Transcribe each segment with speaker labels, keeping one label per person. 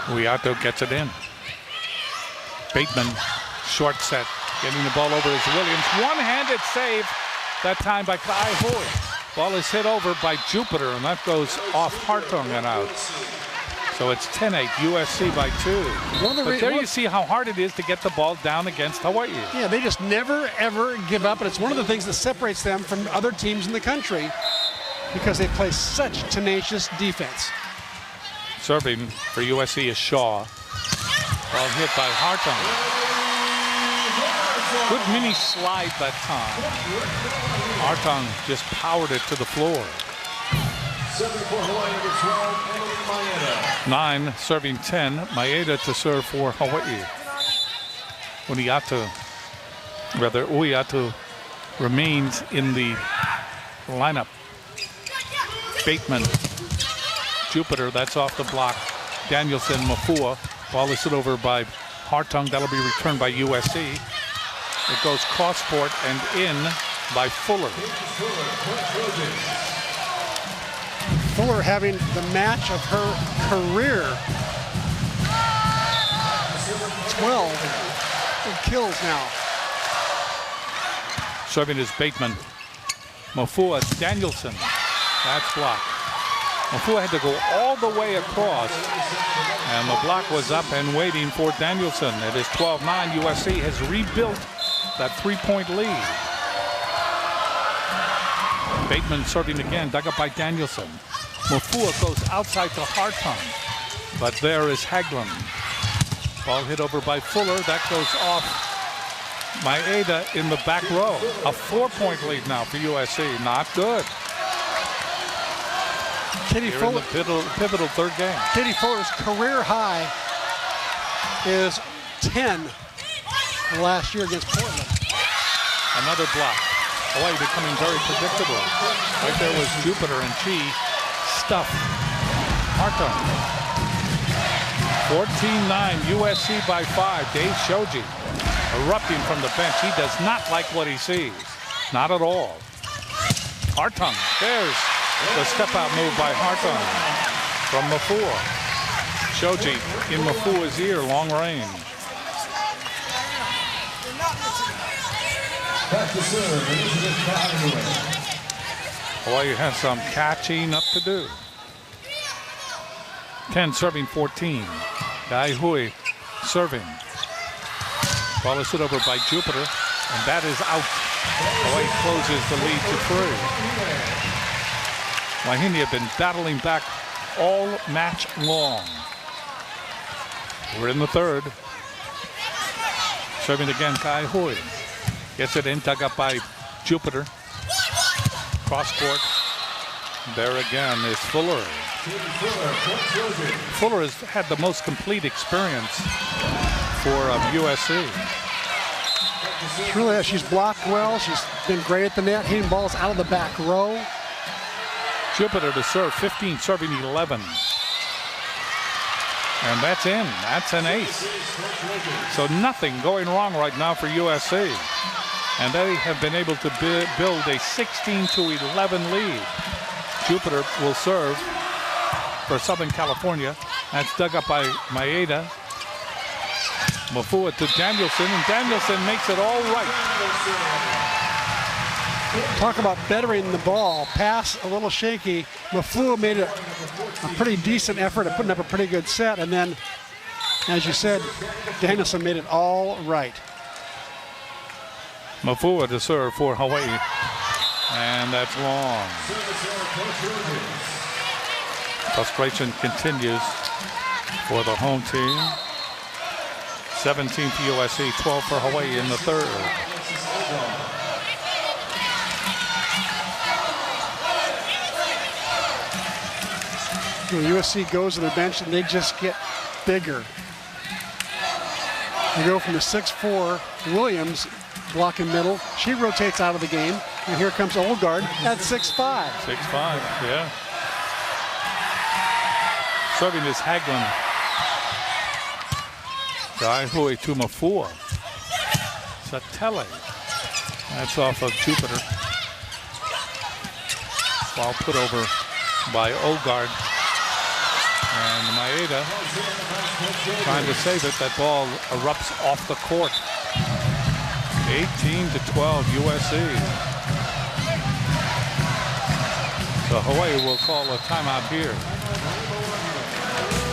Speaker 1: Uiato gets it in. Bateman, short set, getting the ball over is Williams. One-handed save that time by Kai Hui. Ball is hit over by Jupiter, and that goes off Hartung and out. So it's 10-8, USC by 2. But there you see how hard it is to get the ball down against Hawaii.
Speaker 2: Yeah, they just never, ever give up, and it's one of the things that separates them from other teams in the country because they play such tenacious defense.
Speaker 1: Serving for USC is Shaw. Ball hit by Hartung. Good mini slide that time. Hartung just powered it to the floor. 9 serving 10. Maeda to serve for Hawaii. Uiato remains in the lineup. Bateman, Jupiter, that's off the block. Danielson, Mafua. Ball is hit over by Hartung. That'll be returned by USC. It goes cross court and in by Fuller.
Speaker 2: Fuller having the match of her career. 12 kills now.
Speaker 1: Serving is Bateman. Mafua, Danielson. That's blocked. Mafua had to go all the way across, and the block was up and waiting for Danielson. It is 12-9. USC has rebuilt that 3-point lead. Bateman serving again, dug up by Danielson. Mafua goes outside to Hartung, but there is Haglund. Ball hit over by Fuller. That goes off Maeda in the back row. A 4-point lead now for USC. Not good.
Speaker 2: Katie Fuller,
Speaker 1: in the pivotal third game.
Speaker 2: Katie Fuller's career high is 10 last year against Portland.
Speaker 1: Another block. Hawaii becoming very predictable. Right there was Jupiter, and she stuffed Hartung. 14-9, USC by 5. Dave Shoji erupting from the bench. He does not like what he sees. Not at all. Hartung, there's the step-out move by Hartung from Mafua. Shoji in Mafua's ear, long range. Hawaii has some catching up to do. 10 serving 14. Kai Hui serving. Ball is hit over by Jupiter, and that is out. Hawaii closes the lead to 3. Wahine have been battling back all match long. We're in the third. Serving again, Kai Hui. Gets it in, dug up by Jupiter. Cross court. There again is Fuller. Fuller has had the most complete experience for USC.
Speaker 2: Really, she's blocked well. She's been great at the net, hitting balls out of the back row.
Speaker 1: Jupiter to serve, 15 serving 11. And that's in. That's an ace. So nothing going wrong right now for USC. And they have been able to build a 16-11 lead. Jupiter will serve for Southern California. That's dug up by Maeda. Mafua to Danielson, and Danielson makes it all right.
Speaker 2: Talk about bettering the ball. Pass a little shaky. Mafua made a pretty decent effort at putting up a pretty good set, and then, as you said, Danielson made it all right.
Speaker 1: Mafua to serve for Hawaii, and that's long. Frustration continues for the home team. 17 for USC, 12 for Hawaii in the third.
Speaker 2: USC goes to their bench and they just get bigger. They go from the 6'4" Williams blocking middle. She rotates out of the game, and here comes Oldgard at 6'5".
Speaker 1: 6'5", yeah. Serving is Haglund. Kai Hui to Mafua. Satele. That's off of Jupiter. Ball put over by Oldgard. And Maeda trying to save it. That ball erupts off the court. 18-12 USC. So Hawaii will call a timeout here.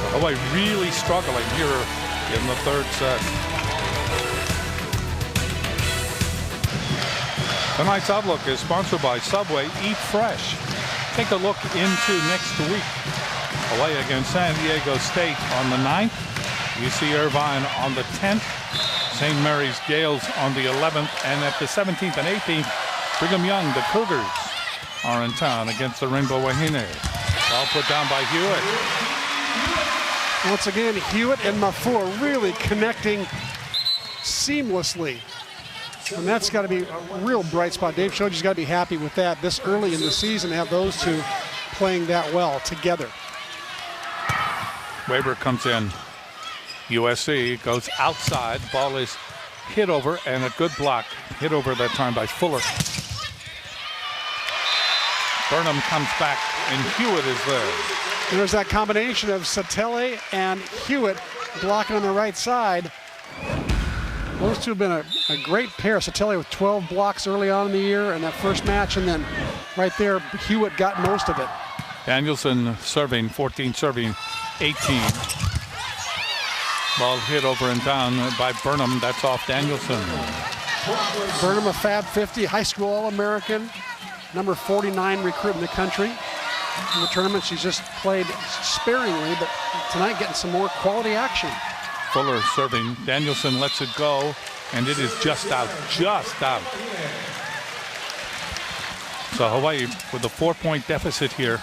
Speaker 1: So Hawaii really struggling here in the third set. Tonight's Outlook is sponsored by Subway. Eat fresh. Take a look into next week. Hawaii against San Diego State on the 9th. UC Irvine on the 10th. St. Mary's Gales on the 11th. And at the 17th and 18th, Brigham Young, the Cougars, are in town against the Rainbow Wahine. Ball put down by Hewitt.
Speaker 2: Once again, Hewitt and Mafua really connecting seamlessly. And that's got to be a real bright spot. Dave Shoji's got to be happy with that this early in the season to have those two playing that well together.
Speaker 1: Weber comes in. USC goes outside. Ball is hit over, and a good block. Hit over that time by Fuller. Burnham comes back, and Hewitt is there.
Speaker 2: And there's that combination of Satele and Hewitt blocking on the right side. Those two have been a great pair. Satele with 12 blocks early on in the year in that first match, and then right there, Hewitt got most of it.
Speaker 1: Danielson serving, 14 serving, 18. Ball hit over and down by Burnham. That's off Danielson.
Speaker 2: Burnham, a Fab 50, high school All-American, number 49 recruit in the country. In the tournament, she's just played sparingly, but tonight getting some more quality action.
Speaker 1: Fuller serving. Danielson lets it go, and it is just out, just out. So Hawaii with a 4-point deficit here,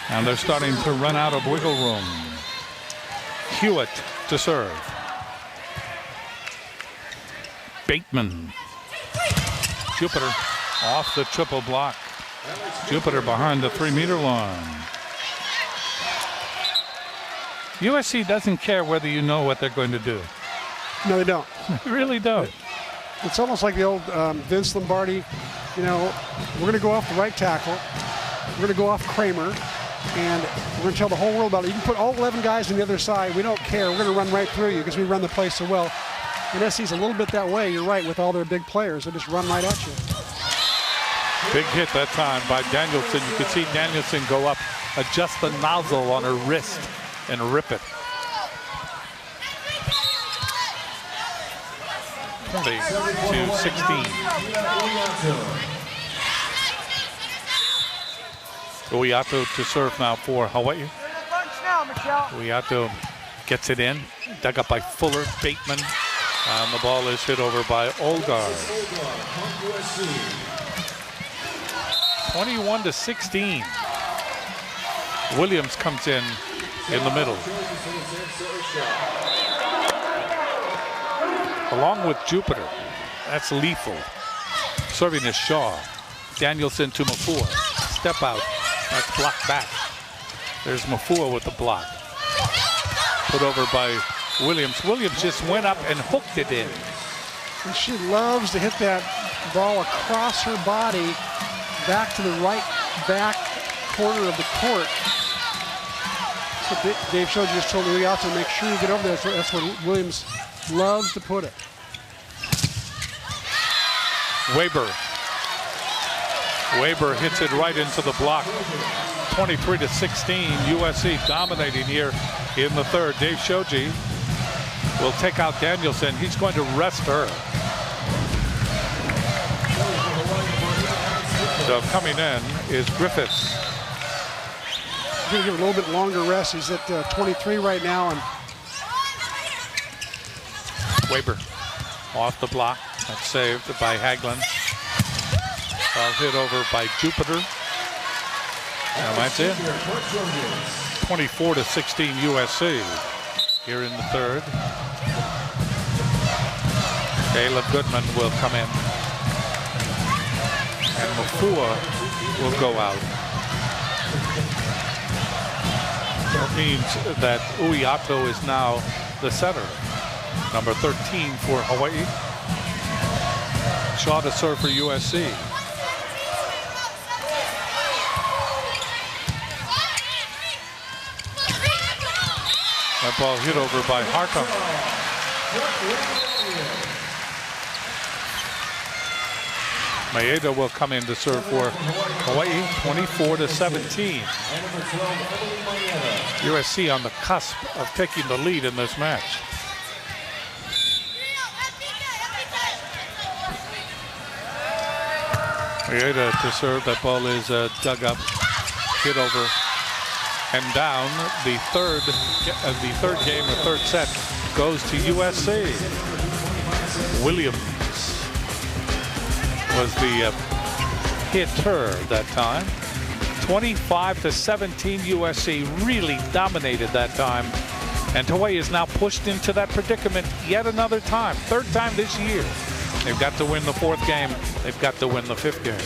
Speaker 1: and they're starting to run out of wiggle room. Hewitt to serve. Bateman. Jupiter off the triple block. Jupiter behind the 3-meter line. USC doesn't care whether you know what they're going to do.
Speaker 2: No, they don't.
Speaker 1: They really don't.
Speaker 2: It's almost like the old Vince Lombardi, you know, we're going to go off the right tackle. We're going to go off Kramer. And we're going to tell the whole world about it. You can put all 11 guys on the other side. We don't care. We're going to run right through you because we run the play so well. And SC's a little bit that way. You're right, with all their big players. They just run right at you.
Speaker 1: Big hit that time by Danielson. You could see Danielson go up, adjust the nozzle on her wrist, and rip it. 20-16. Uiato to serve now for Hawaii. Uiato gets it in. Dug up by Fuller, Bateman. And the ball is hit over by Olgar. 21-16. Williams comes in the middle. Along with Jupiter. That's lethal. Serving is Shaw. Danielson to Mafua. Step out. That's blocked back. There's Mafua with the block. Put over by Williams. Williams just went up and hooked it in.
Speaker 2: And she loves to hit that ball across her body back to the right back corner of the court. So Dave Shoji just told me to make sure you get over there. That's where Williams loves to put it.
Speaker 1: Weber hits it right into the block. 23-16, USC dominating here in the third. Dave Shoji will take out Danielson. He's going to rest her. So coming in is Griffiths.
Speaker 2: He's going to give a little bit longer rest. He's at 23 right now. And
Speaker 1: Weber off the block. That's saved by Hagelin. Ball hit over by Jupiter. And that's it. 24-16 USC here in the third. Caleb Goodman will come in. And Mafua will go out. That means that Uiato is now the setter. Number 13 for Hawaii. Shaw to serve for USC. That ball hit over by Hartung. Maeda will come in to serve for Hawaii, 24-17. USC on the cusp of taking the lead in this match. Maeda to serve. That ball is dug up, hit over, and down. The third game, the third set, goes to USC. Williams was the hitter that time. 25-17, USC really dominated that time. And Hawaii is now pushed into that predicament yet another time. Third time this year. They've got to win the fourth game. They've got to win the fifth game.